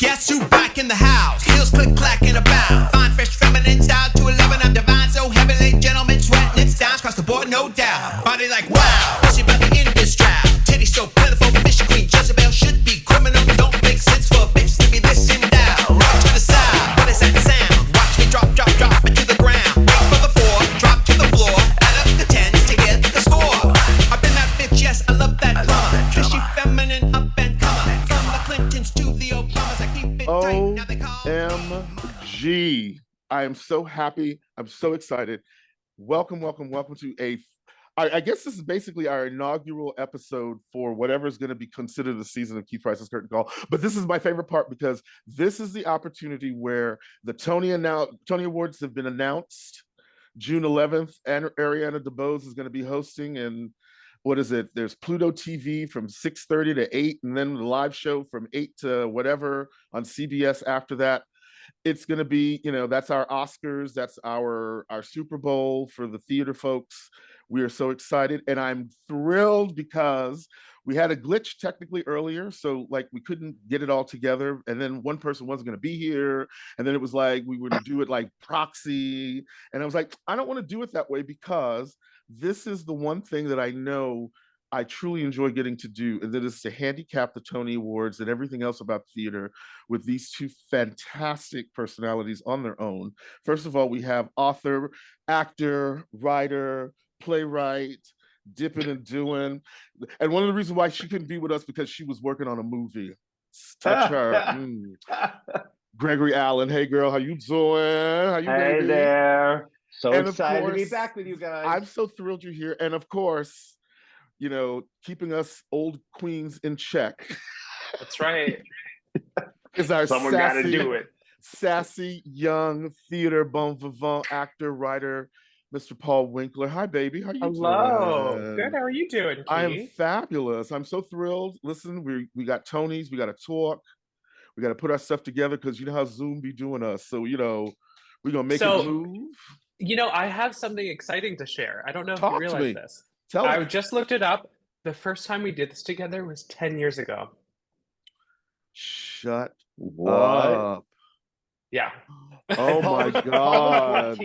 Guess who back in the house? Heels click clack in a bow. Fine, fresh, feminine style to 11. I'm divine, so heavenly. Gentlemen, sweating it down across the board, no doubt. Body like wow, she about to end this drought. Titty so plentiful, fishy queen Jezebel should be criminal. Don't make sense for a bitch to be this in down. Rock to the side, what is that sound? Watch me drop, drop, drop it to the ground. Wait for the 4, drop to the floor. Add up the 10s to get the score. I've been that bitch, yes, I love that drama. Fishy, feminine, up and coming. From the Clintons to the Obamas, I keep it tight. Now they call OMG. I am so happy. I'm so excited. Welcome to I guess this is basically our inaugural episode for whatever is going to be considered the season of Keith Price's Curtain Call. But this is my favorite part because this is the opportunity where the Tony Awards have been announced. June 11th, and Ariana DeBose is going to be hosting, and what is it? There's Pluto TV from 6:30 to 8, and then the live show from 8 to whatever on CBS after that. It's going to be, that's our Oscars, that's our Super Bowl for the theater folks. We are so excited, and I'm thrilled because we had a glitch technically earlier, so like we couldn't get it all together, and then one person wasn't going to be here, and then it was like we were to do it like proxy, and I was like, I don't want to do it that way because this is the one thing that I know I truly enjoy getting to do, and that is to handicap the Tony Awards and everything else about theater with these two fantastic personalities on their own. First of all, we have author, actor, writer, playwright, dipping and doing. And one of the reasons why she couldn't be with us because she was working on a movie. Touch her. Gregory Allen. Hey girl, how you doing? How you Hey baby? there. So And excited to be back with you guys. I'm so thrilled you're here. And of course, keeping us old queens in check. That's right. Is our Someone got to do it. Sassy, young theater bon vivant actor, writer, Mr. Paul Winkler. Hi, baby. How you Hello. doing? Good. How are you doing, Keith? I am fabulous. I'm so thrilled. Listen, we got Tonys. We got to talk. We got to put our stuff together because you know how Zoom be doing us. So, we're going to make it move. I have something exciting to share. I don't know if Talk you to realize me. this. Tell I me. just looked it up. The first time we did this together was 10 years ago. Shut What? up. Yeah. Oh my God.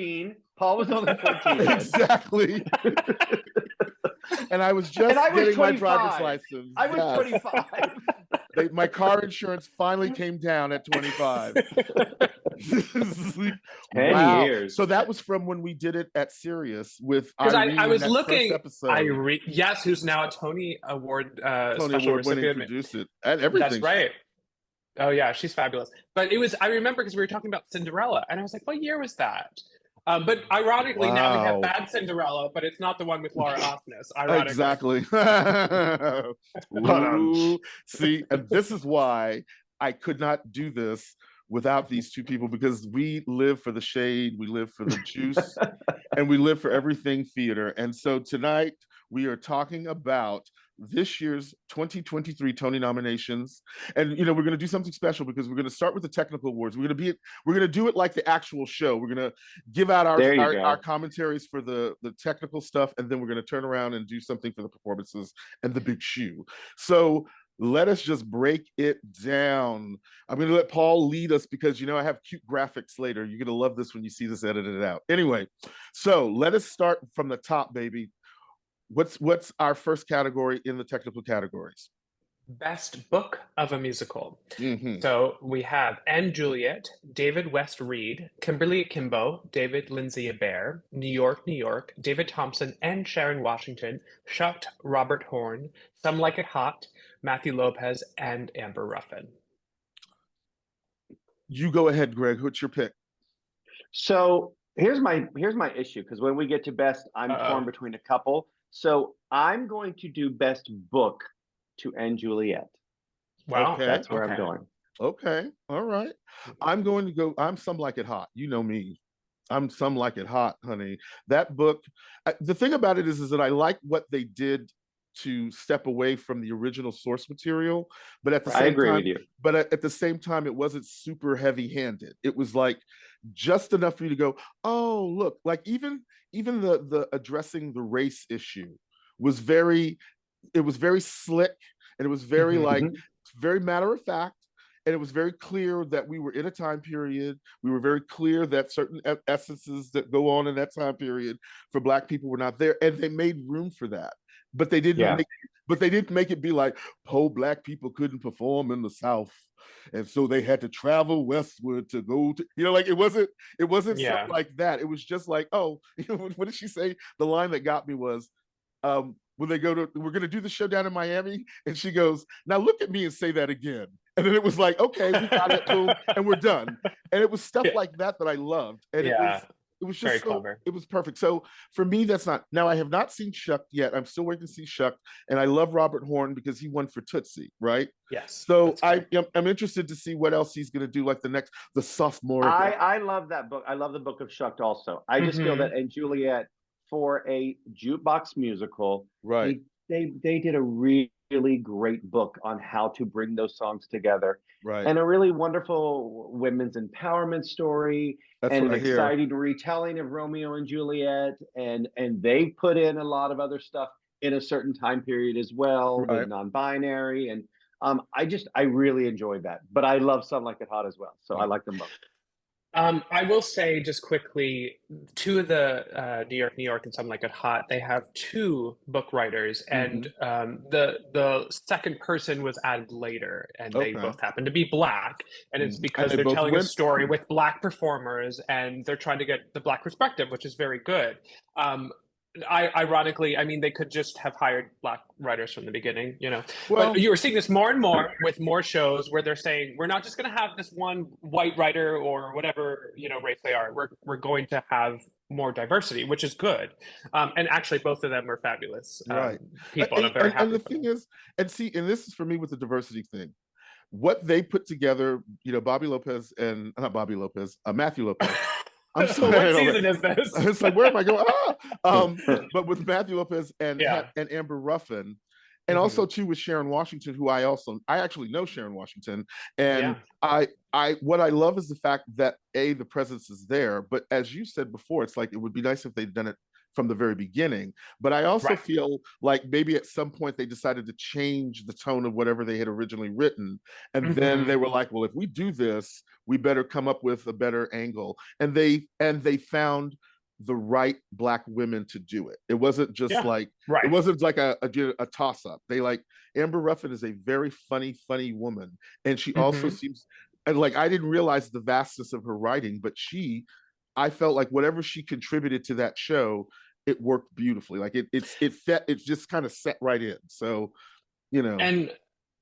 Paul was only 14. Exactly. And I was just getting my driver's license. I was 25. My car insurance finally came down at 25. 10 years. So that was from when we did it at Sirius with Because Irene I was in that looking. first episode. Yes, who's now a Tony Award Tony special Award winning recipient. produced it and everything. That's right. Oh yeah, she's fabulous. But I remember because we were talking about Cinderella, and I was like, what year was that? But ironically, now we have Bad Cinderella, but it's not the one with Laura Osnes. Ironically. Exactly. Ooh, see, and this is why I could not do this without these two people, because we live for the shade, we live for the juice, and we live for everything theater. And so tonight we are talking about this year's 2023 Tony nominations. And we're going to do something special because we're going to start with the technical awards. We're going to do it like the actual show. We're going to give out our commentaries for the technical stuff, and then we're going to turn around and do something for the performances and the big shoe. So let us just break it down. I'm going to let Paul lead us because, I have cute graphics later. You're going to love this when you see this edited out. Anyway, so let us start from the top, baby. What's our first category in the technical categories? Best Book of a Musical. Mm-hmm. So we have Anne Juliet, David West Reed, Kimberly Akimbo, David Lindsay Abaire, New York, David Thompson and Sharon Washington, Shucked, Robert Horn, Some Like It Hot, Matthew Lopez, and Amber Ruffin. You go ahead, Greg. What's your pick? So here's my issue, because when we get to best, I'm torn between a couple. So I'm going to do best book to Anne Juliet. Wow. Okay. That's where I'm going. Okay. All right. I'm going to go, I'm Some Like It Hot. You know me. I'm Some Like It Hot, honey. That book, the thing about it is that I like what they did to step away from the original source material, but at the same time, I agree with you. But at the same time, it wasn't super heavy-handed. It was like just enough for you to go, oh, look, like even the addressing the race issue was very slick, and it was very very matter of fact. and it was very clear that we were in a time period. We were very clear that certain essences that go on in that time period for Black people were not there, and they made room for that. But they didn't Yeah. make. But they didn't make it be like, poor Black people couldn't perform in the South, and so they had to travel westward to go to, like it wasn't Yeah. something like that. It was just like, oh, what did she say? The line that got me was, when they we're going to do the show down in Miami, and she goes, now look at me and say that again. And then it was like, okay, we got it, boom, and we're done. And it was stuff like that I loved, and it was just very so clever. It was perfect. So for me, that's not. Now I have not seen Shucked yet. I'm still waiting to see Shucked, and I love Robert Horn because he won for Tootsie, right? Yes. So I'm interested to see what else he's going to do, like the sophomore. I love that book. I love the book of Shucked also. I just feel that in Juliet, for a jukebox musical, right? They did a really great book on how to bring those songs together, right? And a really wonderful women's empowerment story. That's and what an exciting retelling of Romeo and Juliet, and they put in a lot of other stuff in a certain time period as well, Right. with non-binary, and I really enjoyed that. But I love Some Like It Hot as well, so I like them both. I will say just quickly, two of the New York, and Some Like It Hot, they have two book writers, and the second person was added later, and they both happen to be Black, and it's because they're telling a story with Black performers, and they're trying to get the Black perspective, which is very good. Ironically, I mean, they could just have hired Black writers from the beginning, Well, but you are seeing this more and more with more shows where they're saying, we're not just going to have this one white writer or whatever, race they are. We're going to have more diversity, which is good. And actually, both of them are fabulous people. And I'm very happy. And the thing is, and this is for me with the diversity thing, what they put together, Matthew Lopez. I'm sorry. What season is this? It's like, where am I going? But with Matthew Lopez and Amber Ruffin, and also too with Sharon Washington, who I actually know Sharon Washington, and what I love is the fact that the presence is there, but as you said before, it's like it would be nice if they'd done it from the very beginning. But I also feel like maybe at some point they decided to change the tone of whatever they had originally written. And then they were like, well, if we do this, we better come up with a better angle. And they found the right Black women to do it. It wasn't just it wasn't like a toss-up. They Amber Ruffin is a very funny woman. And she also seems, and I didn't realize the vastness of her writing, but I felt like whatever she contributed to that show, it worked beautifully. It's just kind of set right in. So, And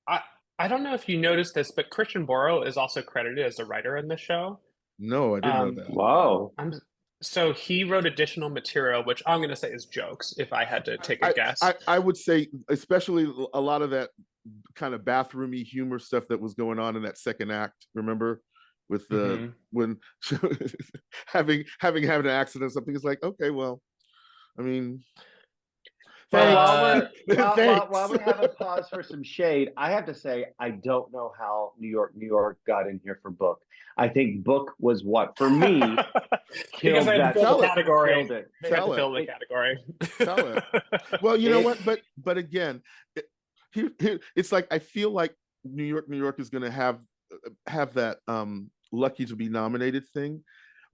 I don't know if you noticed this, but Christian Borle is also credited as a writer in the show. No, I didn't know that. Wow. So he wrote additional material, which I'm going to say is jokes, if I had to take a guess. I would say, especially a lot of that kind of bathroomy humor stuff that was going on in that second act, remember? With the when having an accident or something, it's like, okay, well, I mean, while we have a pause for some shade, I have to say I don't know how New York got in here for book. I think book was what for me killed that category. They had to fill the category. Tell it. Well, you know what? But again, it's like I feel like New York is going to have that lucky to be nominated thing,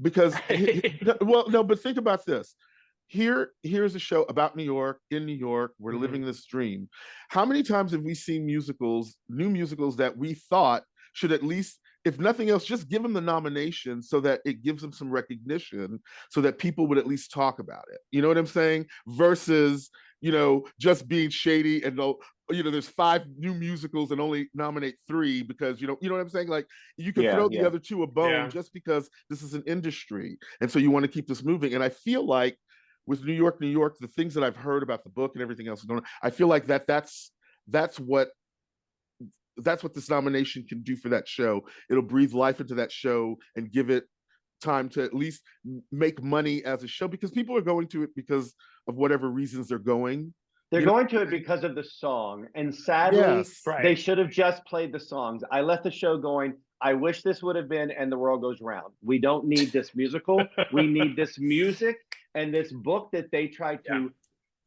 because but think about this. Here's a show about New York. In New York, we're living this dream. How many times have we seen new musicals that we thought should at least, if nothing else, just give them the nomination so that it gives them some recognition, so that people would at least talk about it. You know what I'm saying? Versus, just being shady and there's 5 new musicals and only nominate 3 because you know what I'm saying? Like, you can throw the other 2 a bone just because this is an industry, and so you want to keep this moving. And I feel like with New York, the things that I've heard about the book and everything else going on, I feel like that's what this nomination can do for that show. It'll breathe life into that show and give it time to at least make money as a show, because people are going to it because of whatever reasons they're going. They're going to it because of the song, and sadly, they should have just played the songs. I left the show going, I wish this would have been And the World Goes Round. We don't need this musical. We need this music and this book that they tried to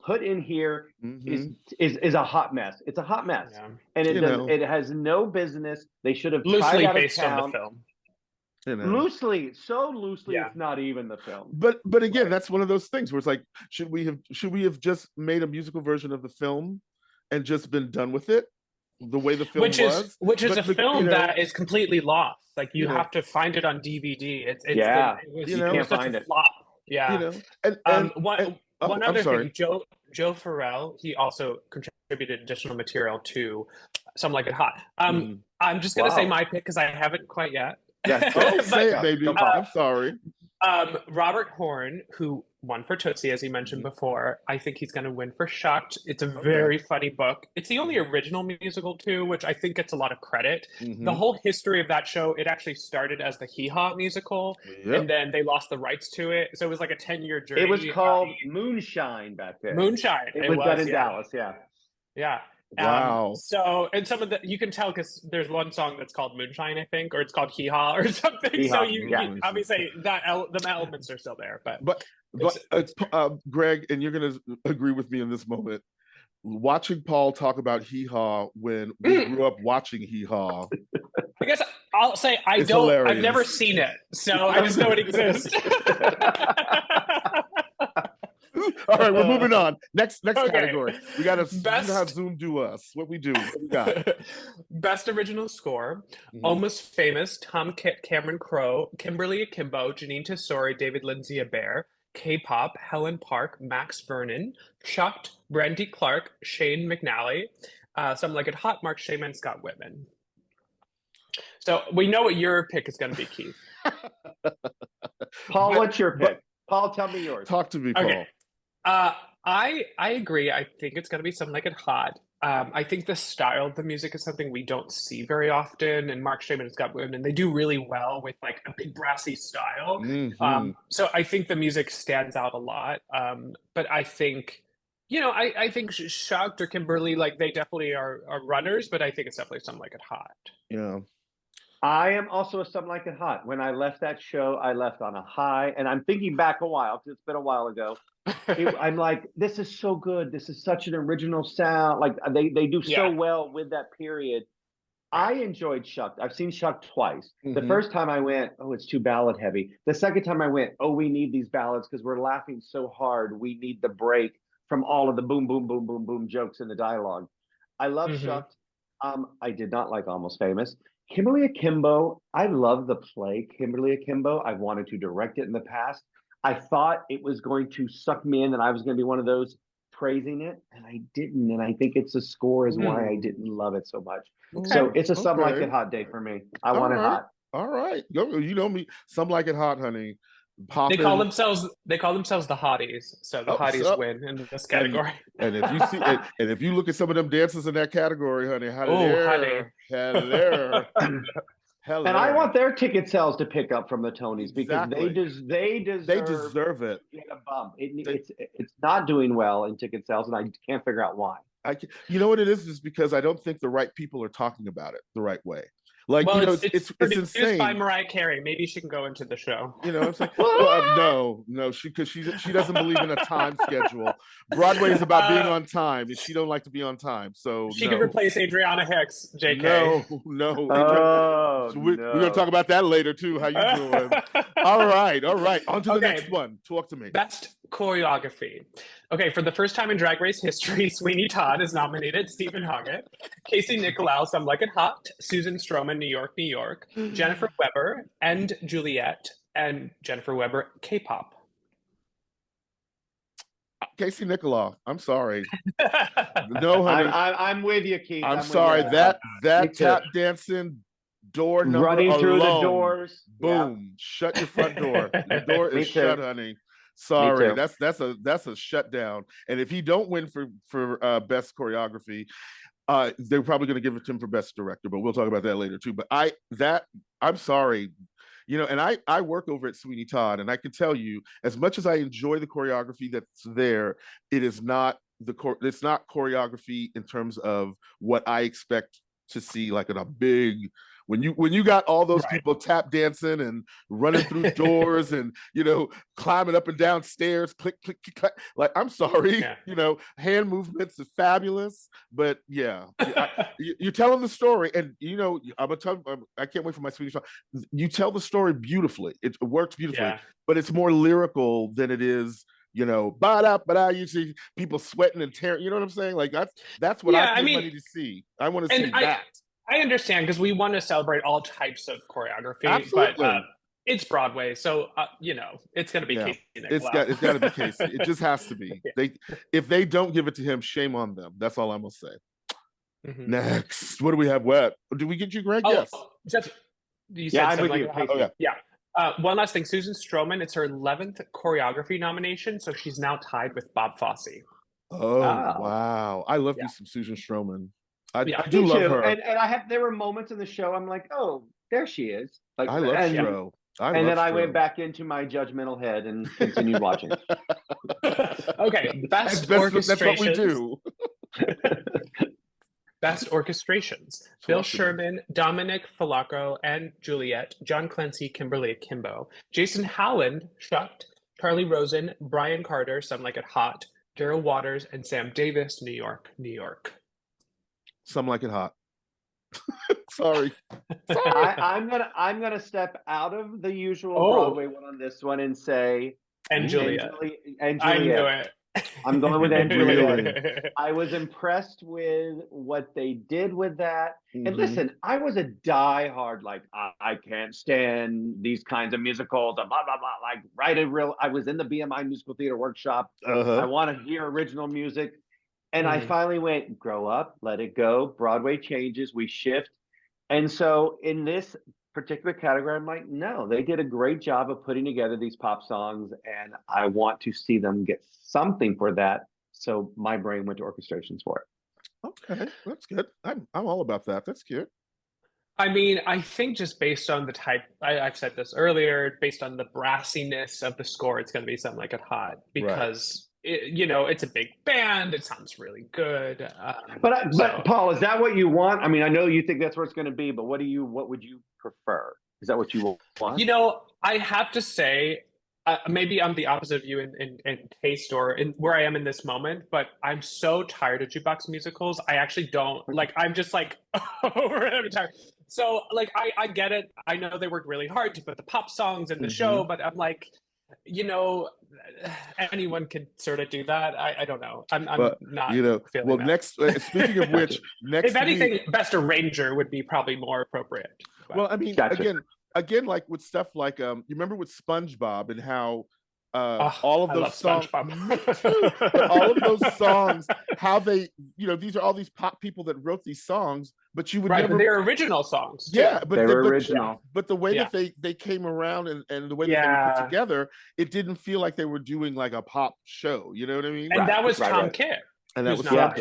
put in here Mhm. is a hot mess. It's a hot mess, Yeah. and You know. it has no business. They should have tried Loosely out of based on the town. film. You know. Loosely, so loosely, Yeah. it's not even the film. But again, Right. that's one of those things where it's like, should we have just made a musical version of the film and just been done with it the way the film was? Which is But a film that is completely lost. Like you you know, have to find it on DVD. Yeah, it you know, was such find a it. flop. Yeah. and One I'm other sorry. thing, Joe Farrell, he also contributed additional material to Some Like It Hot. Mhm. I'm just gonna say Wow. my pick because I haven't quite yet. Yes. Oh, But say it, baby. Go, Paul. I'm sorry. Robert Horn, who won for Tootsie, as you mentioned before, I think he's going to win for Shucked. It's a very funny book. It's the only original musical, too, which I think gets a lot of credit. The whole history of that show, it actually started as the Hee Haw musical, Yep. and then they lost the rights to it. So it was like a 10-year journey. It was called Moonshine back then. Moonshine. It was done in Dallas, yeah. Yeah. Wow. So, and some of the, you can tell because there's one song that's called Moonshine, I think, or it's called Hee Haw or something. Hee-haw, So yeah. obviously the elements are still there, But it's Greg, and you're gonna agree with me in this moment. Watching Paul talk about Hee Haw when we grew up watching Hee Haw. I guess I'll say It's I've hilarious. never seen it, so I just know it exists. All right, we're moving on. Next Okay. category. We got to Best- have Zoom do us. What we do? What we got? Best original score: Mhm. Almost Famous, Tom Cameron Crowe, Kimberly Akimbo, Janine Tesori, David Lindsay Abaire; K-pop, Helen Park, Max Vernon; Shucked, Brandy Clark, Shane McNally; Some Like It Hot, Mark Shaman, Scott Whitman. So we know what your pick is going to be, Keith. Paul, what's your pick? Paul, tell me yours. Talk to me, Paul. Okay. I agree. I think it's going to be Something Like It Hot. I think the style of the music is something we don't see very often, and Mark Shaman and Scott Whitman, they do really well with like a big brassy style. So I think the music stands out a lot. But I think, I think Shucked or Kimberly, like they definitely are runners, but I think it's definitely Something Like It Hot. Yeah. I am also Something Like It Hot. When I left that show, I left on a high, and I'm thinking back a while because it's been a while ago. I'm like, this is so good. This is such an original sound. Like they do so well with that period. I enjoyed Shucked. I've seen Shucked twice. The first time I went, oh, it's too ballad heavy. The second time I went, oh, we need these ballads because we're laughing so hard. We need the break from all of the boom, boom, boom, boom, boom jokes in the dialogue. I love Shucked. I did not like Almost Famous. Kimberly Akimbo, I love the play Kimberly Akimbo. I've wanted to direct it in the past. I thought it was going to suck me in and I was going to be one of those praising it, and I didn't. And I think it's the score is why I didn't love it so much. Okay. So it's a Something Like It Hot day for me. I want it hot. All right. You know me. Some like it hot, honey. They call themselves the hotties, so the hotties win in this category. And if you see, and if you look at some of them dancers in that category, honey, hello. And I want their ticket sales to pick up from the Tonys because they deserve it. Get a bump. It's not doing well in ticket sales, and I can't figure out why. You know what it is because I don't think the right people are talking about it the right way. Like, well, it's produced insane. by Mariah Carey. Maybe she can go into the show. You know what I'm saying? No, because she doesn't believe in a time schedule. Broadway is about being on time, and she don't like to be on time. So she could replace Adriana Hicks. JK. No. Oh, we're gonna talk about that later too. How you doing? All right. On to the next one. Talk to me. Best choreography. Okay, for the first time in Drag Race history, Sweeney Todd is nominated. Stephen Hoggett, Casey Nicholaou, Some Like It Hot, Susan Stroman, New York, New York, Jennifer Weber, and Juliet, and Jennifer Weber, K-pop. Casey Nicholaou. I'm sorry. No, honey. I'm with you, Keith. I'm sorry. That tap dancing door number running alone, through the doors. Boom! Shut your front door. The door is shut, honey. Sorry, that's a shutdown. And if he don't win for best choreography, they're probably going to give it to him for best director. But we'll talk about that later too. But I'm sorry. And I work over at Sweeney Todd, and I can tell you, as much as I enjoy the choreography that's there, it is not it's not choreography in terms of what I expect to see, like in a big When you got all those Right. people tap dancing and running through doors and climbing up and down stairs, click click click, click. Like, I'm sorry, Yeah. hand movements are fabulous, but you're telling the story, and I'm gonna tell. I can't wait for my Swedish song. You tell the story beautifully. It works beautifully, Yeah. but it's more lyrical than it is. You see people sweating and tearing. You know what I'm saying? Like that's what I pay money to see. I want to see that. I understand, because we want to celebrate all types of choreography, Absolutely. but it's Broadway, so it's going to be Casey Nicolau. It's got to be Casey. It just has to be. If they don't give it to him, shame on them. That's all I'm gonna say. Mm-hmm. Next, what do we have? Did we get you, Greg? Yes. Jeff, you said I'm with you. Yeah. One last thing. Susan Stroman, it's her 11th choreography nomination, so she's now tied with Bob Fosse. Oh, wow. I love me some Susan Stroman. I do love her. And there were moments in the show I'm like, oh, there she is. Like, I love Stro. I went back into my judgmental head and continued watching. Okay, best orchestrations. That's what we do. Best orchestrations: Bill Sherman, Dominic Falaco and Juliet, John Clancy, Kimberly Akimbo, Jason Howland, Shucked, Charlie Rosen, Brian Carter, Some Like It Hot, Daryl Waters, and Sam Davis, New York, New York. Some Like It Hot. Sorry. I'm gonna step out of the usual Broadway one on this one and say and Juliet. I knew it. I'm going with Juliet. I was impressed with what they did with that. Mm-hmm. And listen, I was a diehard, like, I can't stand these kinds of musicals, blah, blah, blah. I was in the BMI musical theater workshop. I want to hear original music. And I finally went, grow up, let it go. Broadway changes, we shift. And so in this particular category, I'm like, no, they did a great job of putting together these pop songs, and I want to see them get something for that. So my brain went to orchestrations for it. Okay, that's good. I'm all about that. That's cute. I mean, I think just based on the type, I've said this earlier, based on the brassiness of the score, it's going to be Something Like It Hot, because it's a big band. It sounds really good. But Paul, is that what you want? I mean, I know you think that's where it's going to be, but what would you prefer? Is that what you want? I have to say, maybe I'm the opposite of you in taste or in where I am in this moment, but I'm so tired of jukebox musicals. I actually don't I'm just like over it every time. So like, I get it. I know they worked really hard to put the pop songs in the show, but I'm like, anyone could sort of do that. I don't know. I'm not feeling that. Next, speaking of which, next if anything, week, Best Arranger would be probably more appropriate. But. Well, I mean, again, like with stuff like you remember with SpongeBob and how all of those songs, all of those songs, how they, these are all these pop people that wrote these songs, but you would never. But they're original songs. Too. Yeah, but they were original. But the way that they came around and the way that they were put together, it didn't feel like they were doing like a pop show. You know what I mean? And that was Tom Kitt. And that was Tom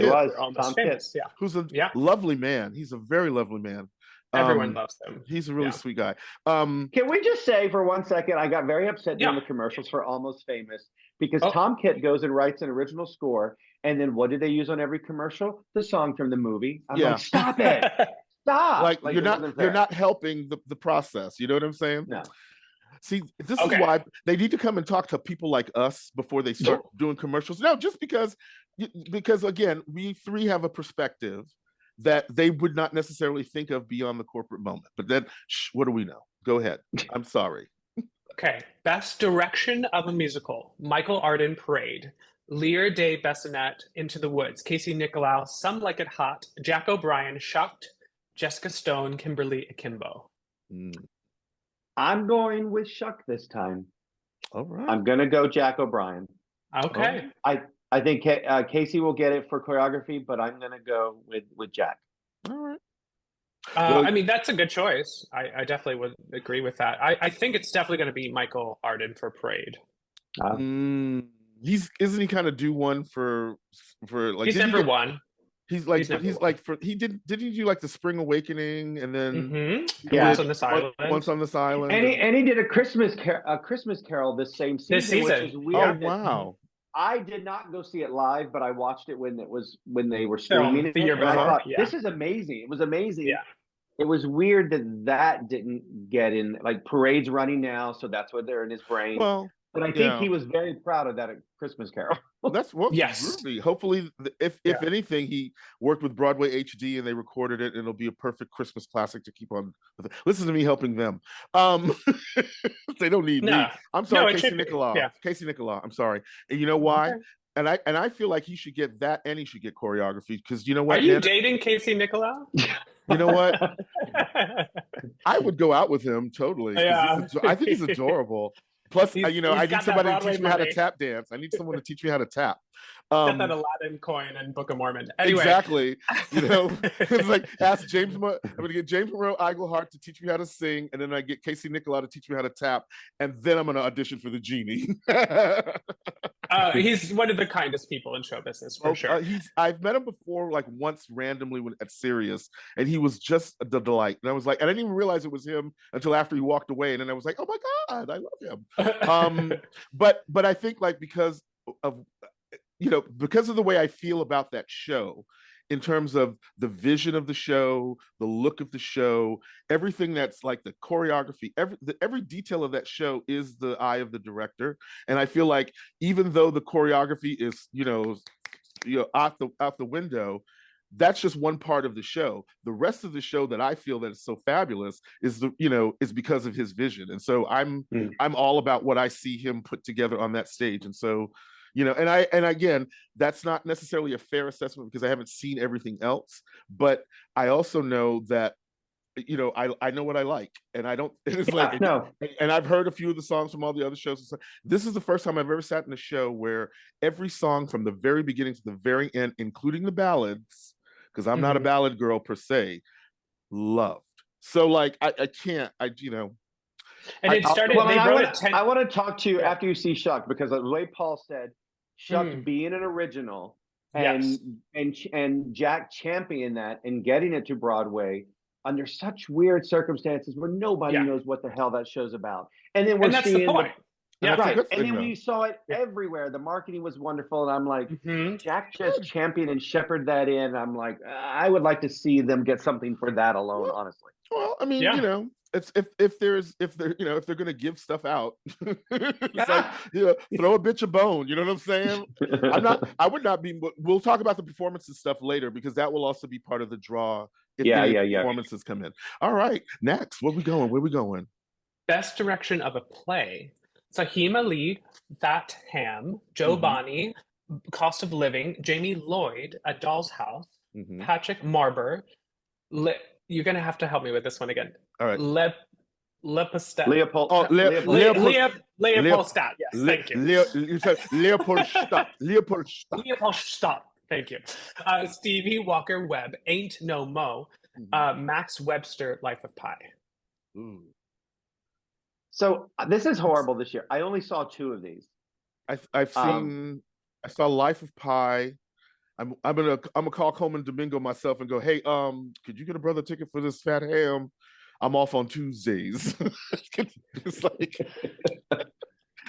Kitt. Who's a lovely man. He's a very lovely man. Everyone loves him. He's a really sweet guy. Can we just say for 1 second, I got very upset during the commercials for Almost Famous because Tom Kitt goes and writes an original score, and then what do they use on every commercial? The song from the movie. I'm like, stop it. Stop. Like you're not helping the process. You know what I'm saying? No. See, this is why they need to come and talk to people like us before they start doing commercials. No, just because again, we three have a perspective that they would not necessarily think of beyond the corporate moment. But then, what do we know? Go ahead. I'm sorry. Okay. Best Direction of a Musical: Michael Arden, Parade; Lear de Bessonet, Into the Woods; Casey Nicolau, Some Like It Hot; Jack O'Brien, Shocked; Jessica Stone, Kimberly Akimbo. I'm going with Shuck this time. All right. I'm going to go Jack O'Brien. Okay. I think Casey will get it for choreography, but I'm going to go with Jack. All right. I mean, that's a good choice. I definitely would agree with that. I think it's definitely going to be Michael Arden for Parade. Isn't he kind of do one for like? He's never won. Didn't he do like the Spring Awakening and then Once on this Island. And he did a Christmas Carol this same season. Which is weird. Oh wow. I did not go see it live, but I watched it when they were streaming the year before. I thought, this is amazing. It was amazing. Yeah. it was weird that didn't get in. Like Parade's running now, so that's what they're in his brain. Well, But I think he was very proud of that at Christmas Carol. that's what Yes. really. Hopefully, if anything, he worked with Broadway HD and they recorded it, and it'll be a perfect Christmas classic to keep on. Listen to me helping them. They don't need me. I'm sorry, Casey Nicolau. Yeah. Casey Nicolau. I'm sorry. And you know why? Okay. And I feel like he should get that, and he should get choreography, because you know what? Are you dating Casey Nicolau? You know what? I would go out with him totally. Yeah. I think he's adorable. Plus, I need somebody to teach me how to tap dance. I need someone to teach me how to tap. Get that Aladdin coin and Book of Mormon. Anyway. Exactly. It's like ask James. I'm going to get James Monroe Iglehart to teach me how to sing, and then I get Casey Nicolau to teach me how to tap, and then I'm going to audition for the genie. He's one of the kindest people in show business, for sure. I've met him before, like once randomly at Sirius, and he was just the delight. And I was like, I didn't even realize it was him until after he walked away, and then I was like, oh my God, I love him. But I think like because of the way I feel about that show, in terms of the vision of the show, the look of the show, everything that's like the choreography, every detail of that show is the eye of the director. And I feel like even though the choreography is, out the window, that's just one part of the show. The rest of the show that I feel that is so fabulous is is because of his vision. And so I'm all about what I see him put together on that stage. And so, and again, that's not necessarily a fair assessment because I haven't seen everything else, but I also know that, I know what I like, and I don't, it's and I've heard a few of the songs from all the other shows. This is the first time I've ever sat in a show where every song from the very beginning to the very end, including the ballads, because I'm not a ballad girl per se, loved. So like, I can't. And it started. I want to talk to you after you see Shuck, because the way Paul said, Shuck being an original and Jack championing that and getting it to Broadway under such weird circumstances where nobody knows what the hell that show's about. And then that's the point. Right. And then we saw it everywhere. The marketing was wonderful. And I'm like, Jack just championed and shepherded that in. I'm like, I would like to see them get something for that alone, honestly. Well, I mean, it's if they're gonna give stuff out, it's like throw a bitch a bone. You know what I'm saying? I would not be. We'll talk about the performances stuff later, because that will also be part of the draw. If performances come in. All right, next, where we going? Best direction of a play. Sahima Lee, Fat Ham, Joe Bonney, Cost of Living, Jamie Lloyd, A Doll's House, Patrick Marber. You're gonna have to help me with this one again. All right. Leopoldstadt. Leopoldstadt. Yes, thank you. Leopoldstadt. Leopoldstadt. Thank you. Stevie Walker Webb, Ain't No Mo. Max Webster, Life of Pi. Ooh. So this is horrible this year. I only saw 2 of these. I saw Life of Pi. I'm gonna call Coleman Domingo myself and go, hey, could you get a brother ticket for this Fat Ham? I'm off on Tuesdays. It's like,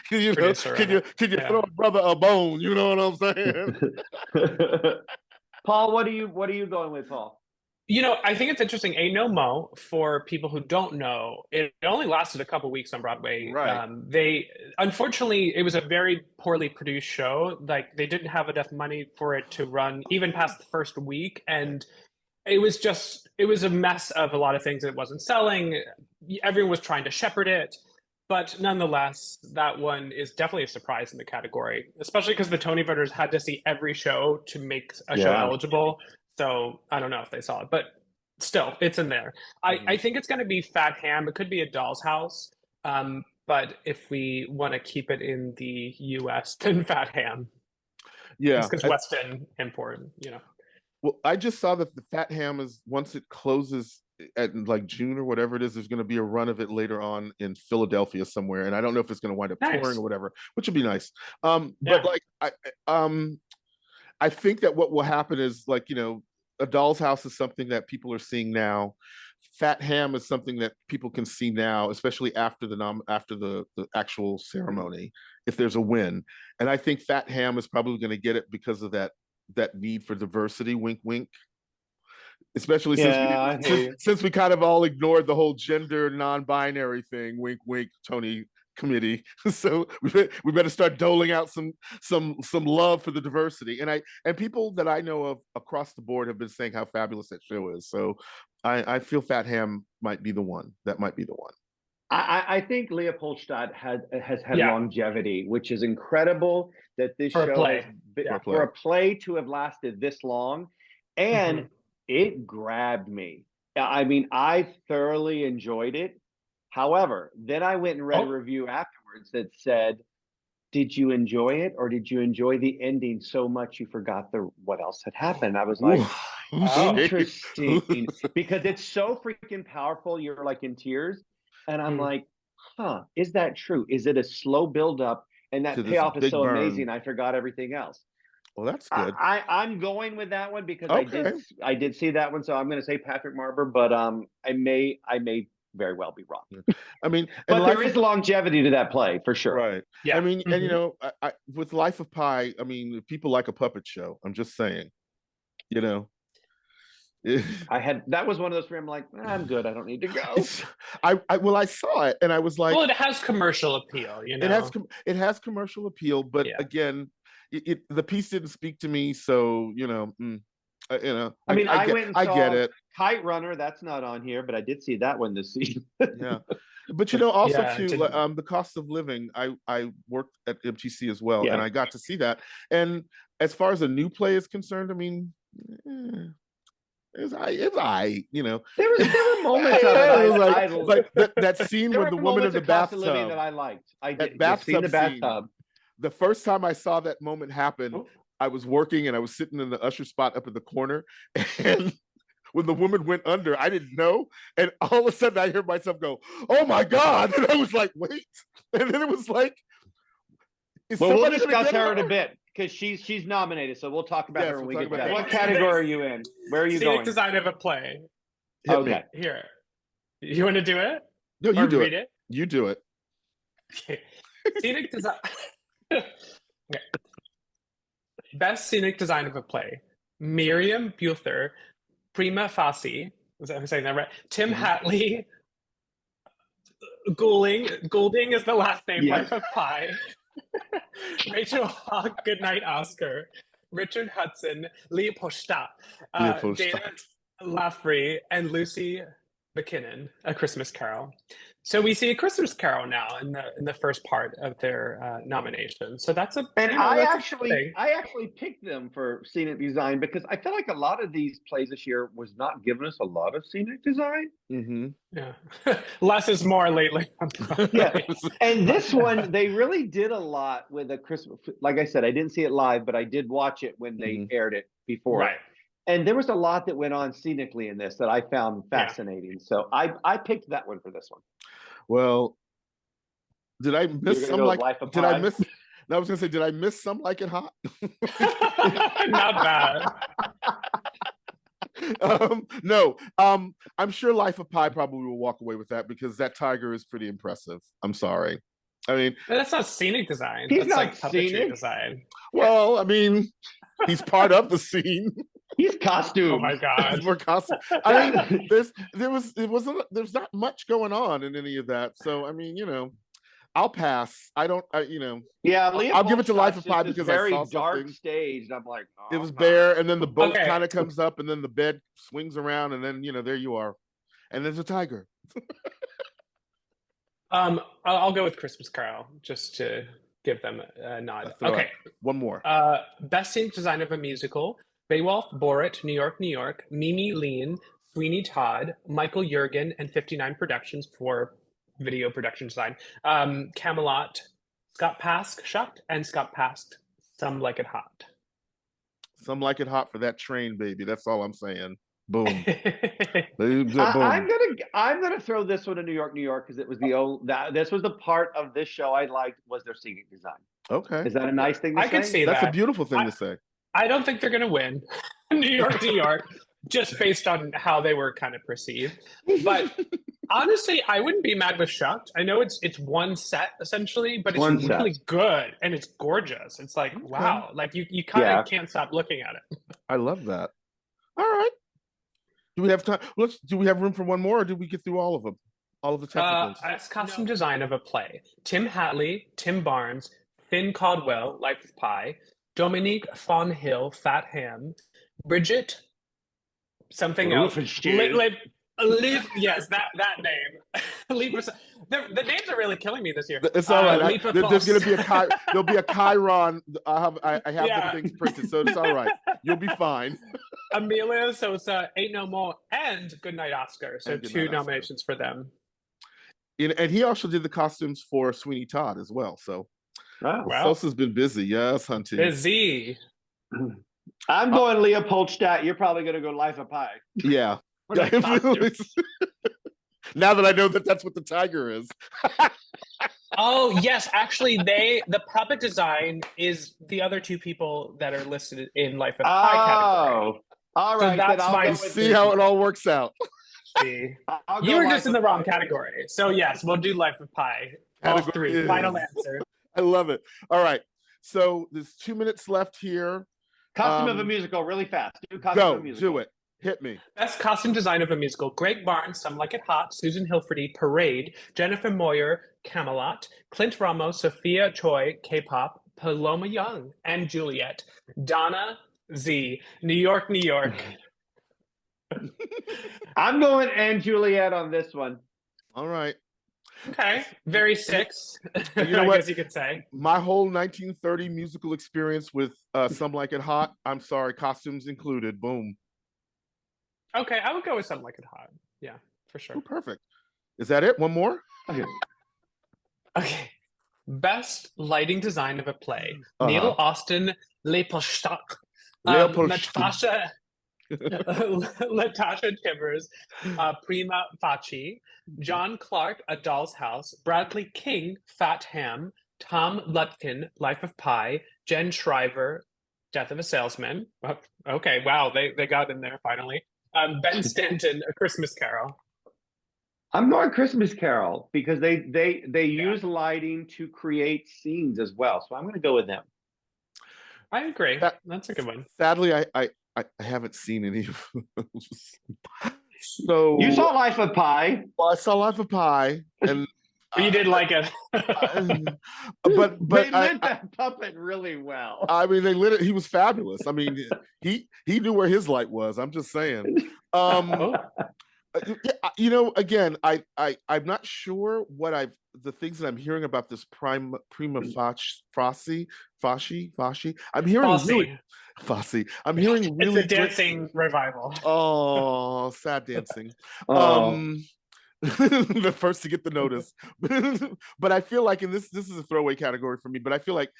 can you throw a brother a bone? You know what I'm saying? Paul, what are you going with, Paul? I think it's interesting. Ain't No Mo, for people who don't know, it only lasted a couple weeks on Broadway. Right. Unfortunately, it was a very poorly produced show. Like, they didn't have enough money for it to run even past the first week. And it was a mess of a lot of things. It wasn't selling. Everyone was trying to shepherd it. But nonetheless, that one is definitely a surprise in the category, especially because the Tony voters had to see every show to make a show eligible. So I don't know if they saw it, but still, it's in there. I think it's going to be Fat Ham. It could be A Doll's House. But if we want to keep it in the U.S., then Fat Ham. Yeah. Because West End important, Well, I just saw that the Fat Ham is, once it closes at like June or whatever it is, there's going to be a run of it later on in Philadelphia somewhere. And I don't know if it's going to wind up touring or whatever, which would be nice. But like, I think that what will happen is, like, A Doll's House is something that people are seeing now. Fat Ham is something that people can see now, especially after the actual ceremony, if there's a win. And I think Fat Ham is probably going to get it because of that need for diversity. Wink, wink. especially since we kind of all ignored the whole gender non-binary thing. Wink, wink, Tony committee. So we better start doling out some love for the diversity. And people that I know of across the board have been saying how fabulous that show is. So I feel Fat Ham might be the one. That might be the one. I think Leopoldstadt has had longevity, which is incredible that this show for a play to have lasted this long, and it grabbed me. I mean, I thoroughly enjoyed it. However, then I went and read a review afterwards that said, "Did you enjoy it, or did you enjoy the ending so much you forgot what else had happened?" I was like, interesting, because it's so freaking powerful. You're like in tears. And I'm like, is that true? Is it a slow buildup? And that payoff is so amazing. I forgot everything else. Well, that's good. I'm going with that one because I did see that one. So I'm going to say Patrick Marber, but I may very well be wrong. I mean, but there is longevity to that play for sure. Right. Yeah. I mean, and you know, with Life of Pi, I mean, people like a puppet show. I'm just saying, you know. That was one of those where I'm like, I'm good. I don't need to go. I saw it and I was like, well, it has commercial appeal, you know. It has commercial appeal, but again, the piece didn't speak to me. So you know, I mean, I went and saw get it. Kite Runner. That's not on here, but I did see that one this season. Yeah, but you know, also too, the cost of living. I worked at MTC as well, and I got to see that. And as far as a new play is concerned, I mean. It was you know. There were moments of it. That scene with the woman in the bathtub that I liked. I did. The bathtub. The first time I saw that moment happen, I was working and I was sitting in the usher spot up in the corner, and when the woman went under, I didn't know, and all of a sudden I heard myself go, "Oh my God!" And I was like, "Wait!" And then it was like, we'll discuss her in a bit. Because she's nominated, so we'll talk about her when we get to that. What category are you in? Where are you going? Scenic design of a play. Okay. Here. You want to do it? No, you do it. You do it. Okay. Scenic design. Okay. Best scenic design of a play. Miriam Buther, Prima Facie. I'm saying that right? Tim Hatley. Goulding is the last name. Life of Pi. Rachel Hawk, Goodnight Oscar, Richard Hudson, Leopoldstadt, Dana Laffrey, and Lucy McKinnon, A Christmas Carol. So we see A Christmas Carol now in the first part of their nomination. So that's I actually picked them for scenic design because I feel like a lot of these plays this year was not giving us a lot of scenic design. Mm-hmm. Yeah, less is more lately. Yeah, and this one they really did a lot with A Christmas. Like I said, I didn't see it live, but I did watch it when they aired it before. Right. And there was a lot that went on scenically in this that I found fascinating. Yeah. So I picked that one for this one. Well, did I miss some like? Did I miss? No, I was gonna say, did I miss some like it hot? Not bad. No. I'm sure Life of Pi probably will walk away with that because that tiger is pretty impressive. I'm sorry. I mean, that's not scenic design. He's that's not like puppetry scenic design. Well, I mean, he's part of the scene. He's costume. Oh my God. More costume. I mean, there's not much going on in any of that. So I mean, you know, I'll pass. Yeah, I'll give it to Life of Pi because very I saw dark something. Stage. I'm like, it was bare, and then the boat kind of comes up, and then the bed swings around, and then there you are, and there's a tiger. I'll go with Christmas Carol just to give them a nod. Okay, one more. Best scenic design of a musical. Beowulf, Borat, New York, New York, Mimi Lean, Sweeney Todd, Michael Jurgen, and 59 Productions for video production design. Camelot, Scott Pask, Shucked, and Scott Pask, Some Like It Hot. Some Like It Hot for that train, baby. That's all I'm saying. Boom. Boom. I'm gonna throw this one to New York, New York, because it was this was the part of this show I liked was their scenic design. Okay. Is that a nice thing to say? I can see that. That's a beautiful thing to say. I don't think they're going to win New York, New York, just based on how they were kind of perceived. But honestly, I wouldn't be mad with Shucked. I know it's one set essentially, but it's really good and it's gorgeous. It's like, wow, like you kind of can't stop looking at it. I love that. All right. Do we have time? Do we have room for one more, or did we get through all of them? All of the technicals? As costume design of a play, Tim Hatley, Tim Barnes, Finn Caldwell, Life of Pi, Dominique Fonhill, Fat Ham, Bridget, something else. Yes, that name. The names are really killing me this year. It's all right. There's going to be there'll be a Chiron. I have the things printed, so it's all right. You'll be fine. Amelia Sosa, Ain't No More, and Goodnight Oscar. So two nominations for them. And he also did the costumes for Sweeney Todd as well. So Sosa's been busy. Yes, hunting. Busy. I'm going Leopoldstadt. You're probably going to go Life of Pi. Yeah. Now that I know that that's what the tiger is. Oh yes, actually, the puppet design is the other two people that are listed in Life of Pi category. All right. So that's my see how it all works out. You were just in the wrong category. So yes, we'll do Life of Pi. All three. Final answer. I love it. All right. So there's 2 minutes left here. Costume of a musical, really fast. Do it. Hit me. Best costume design of a musical: Greg Barnes, Some Like It Hot; Susan Hilferty, Parade; Jennifer Moyer, Camelot; Clint Ramos, Sophia Choi, K-pop; Paloma Young, and Juliet; Donna Z, New York, New York. I'm going and Juliet on this one. All right. Okay. Very six. You know what? I guess you could say. My whole 1930 musical experience with Some Like It Hot, I'm sorry, costumes included. Boom. Okay, I would go with Some Like It Hot. Yeah, for sure. Oh, perfect. Is that it? One more? Okay. Best lighting design of a play: Neil Austin, Leopoldstadt, Natasha Timbers, Prima Facie, John Clark, A Doll's House, Bradley King, Fat Ham, Tom Lutkin, Life of Pi, Jen Shriver, Death of a Salesman. Oh, okay, wow, they got in there finally. Ben Stanton, A Christmas Carol. I'm going Christmas Carol because they use lighting to create scenes as well. So I'm going to go with them. I agree. That's a good one. Sadly, I haven't seen any of those. So you saw Life of Pi. Well, I saw Life of Pi, and you did like it. but they lit that puppet really well. I mean, they lit it. He was fabulous. I mean, he knew where his light was. I'm just saying. You know, again, I'm not sure what the things that I'm hearing about this prima facie. I'm hearing really Fosse. I'm hearing really. It's a dancing revival. Oh, sad dancing. The first to get the notice. But I feel like, and this is a throwaway category for me, but I feel like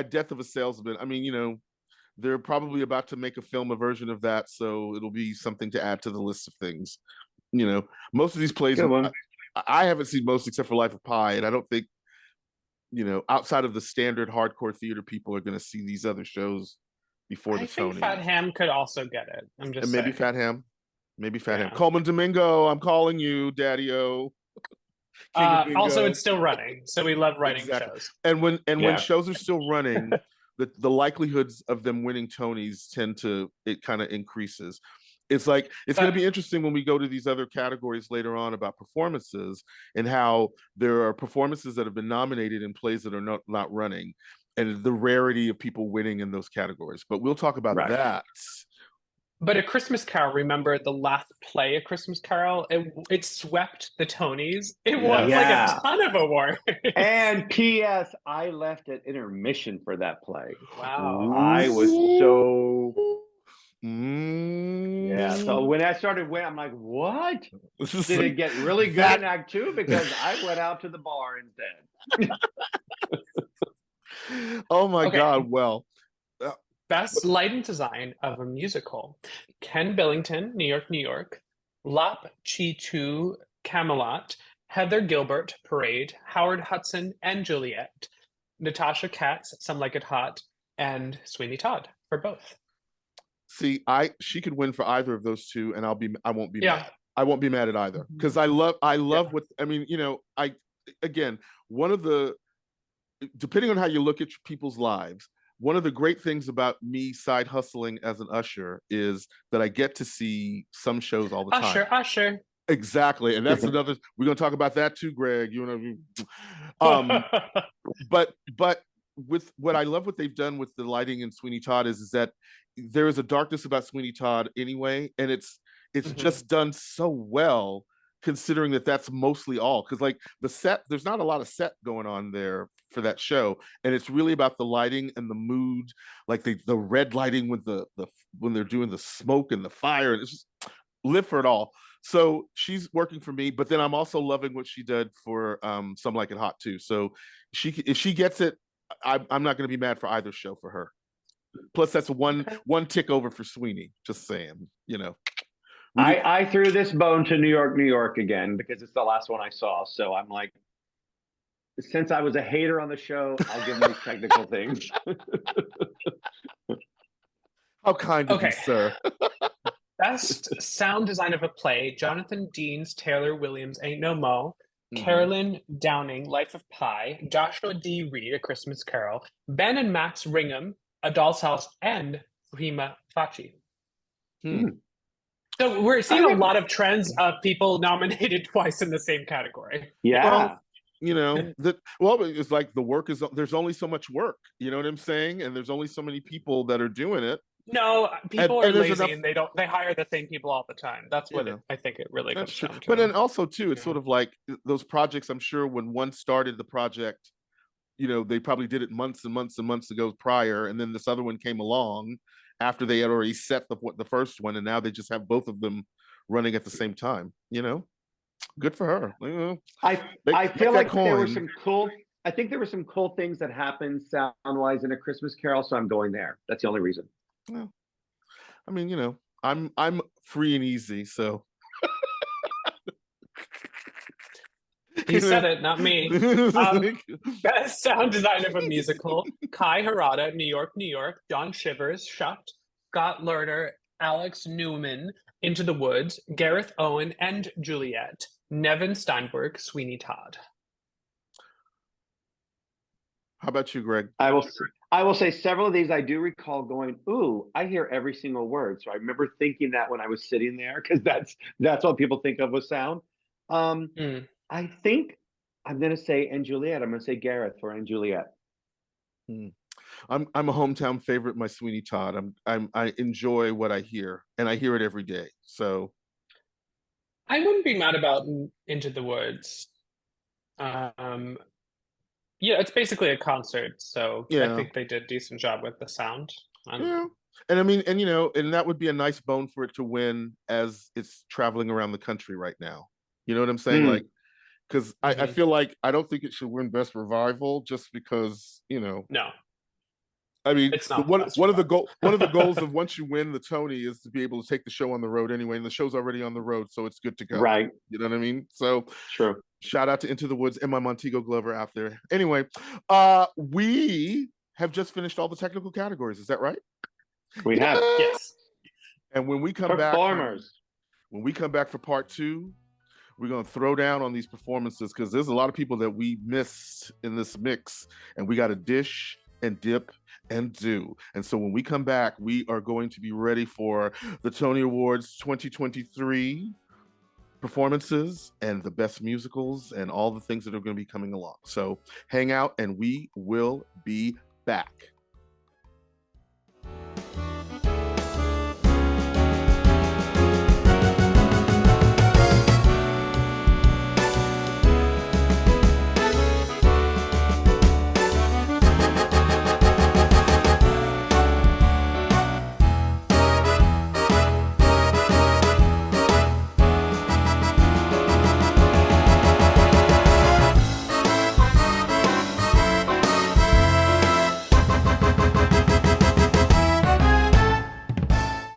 Death of a Salesman. I mean, you know, they're probably about to make a version of that, so it'll be something to add to the list of things. You know, most of these plays, I haven't seen most except for Life of Pi, and I don't think, you know, outside of the standard hardcore theater people are going to see these other shows before the Tony. I think Fat Ham could also get it. I'm just maybe Fat Ham. Coleman Domingo, I'm calling you, Daddy-O. Also, it's still running, so we love writing shows. And when shows are still running, the likelihoods of them winning Tonys it kind of increases. It's like it's going to be interesting when we go to these other categories later on about performances and how there are performances that have been nominated in plays that are not running, and the rarity of people winning in those categories. But we'll talk about that. But A Christmas Carol, remember the last play, A Christmas Carol, it swept the Tonys. It won like a ton of awards. And P.S. I left at intermission for that play. Wow. I was so... Yeah, so when I started winning, I'm like, what? Did it get really good in Act 2? Because I went out to the bar instead. Oh my God, well... Best lighting design of a musical: Ken Billington, New York, New York; Lap Chi Tu, Camelot; Heather Gilbert, Parade; Howard Hudson and Juliet; Natasha Katz, Some Like It Hot; and Sweeney Todd for both. See, she could win for either of those two, and I won't be mad. I won't be mad at either, because I love what I mean. You know, one of the, depending on how you look at people's lives, one of the great things about me side hustling as an usher is that I get to see some shows all the time. Usher. Exactly. And that's another, we're going to talk about that too, Greg. You know, but with what I love what they've done with the lighting in Sweeney Todd is that there is a darkness about Sweeney Todd anyway. And it's just done so well, considering that that's mostly all. Because like the set, there's not a lot of set going on there for that show. And it's really about the lighting and the mood, like the red lighting with the when they're doing the smoke and the fire. And it's just live for it all. So she's working for me, but then I'm also loving what she did for Some Like It Hot too. So if she gets it, I'm not going to be mad for either show for her. Plus, that's one tick over for Sweeney. Just saying, you know. I threw this bone to New York again because it's the last one I saw. So I'm like, since I was a hater on the show, I'll give them these technical things. How kind of you, sir. Best sound design of a play: Jonathan Dean's Taylor Williams' Ain't No Mo, Carolyn Downing, Life of Pi, Joshua D. Reed, A Christmas Carol, Ben and Max Ringham, A Doll's House, and Prima Facie. So we're seeing a lot of trends of people nominated twice in the same category. Yeah. Well, you know, it's like the work is, there's only so much work, you know what I'm saying? And there's only so many people that are doing it. No, people are lazy and they hire the same people all the time. That's what I think it really comes down to. But then also too, it's sort of like those projects, I'm sure when one started the project, you know, they probably did it months and months and months ago prior, and then this other one came along after they had already set the first one, and now they just have both of them running at the same time, you know? Good for her. You know, I feel like there were some cool, I think there were some cool things that happened sound-wise in A Christmas Carol, so I'm going there. That's the only reason. Well, I mean, you know, I'm free and easy, so. You said it, not me. Best sound design of a musical: Kai Harada, New York, John Shivers, Shucked, Scott Lerner, Alex Newman, Into the Woods, Gareth Owen and Juliet, Nevin Steinberg, Sweeney Todd. How about you, Greg? I will say several of these I do recall going, ooh, I hear every single word. So I remember thinking that when I was sitting there, because that's what people think of with sound. I think I'm going to say And Juliet. I'm going to say Gareth for And Juliet. I'm a hometown favorite, my Sweeney Todd. I enjoy what I hear, and I hear it every day. So I wouldn't be mad about Into the Woods. Yeah, it's basically a concert, so I think they did a decent job with the sound. Yeah. And I mean, and you know, and that would be a nice bone for it to win as it's traveling around the country right now. You know what I'm saying? Like, because I feel like I don't think it should win Best Revival just because, you know. No. I mean, it's not one of the goals of once you win the Tony is to be able to take the show on the road anyway, and the show's already on the road, so it's good to go. Right. You know what I mean? So sure. Shout out to Into the Woods and my Montego Glover out there. Anyway, we have just finished all the technical categories. Is that right? We have. Yes. And when we come back for part 2, we're going to throw down on these performances because there's a lot of people that we missed in this mix, and we got to dish and dip and do. And so when we come back, we are going to be ready for the Tony Awards 2023 performances and the best musicals and all the things that are going to be coming along. So hang out and we will be back.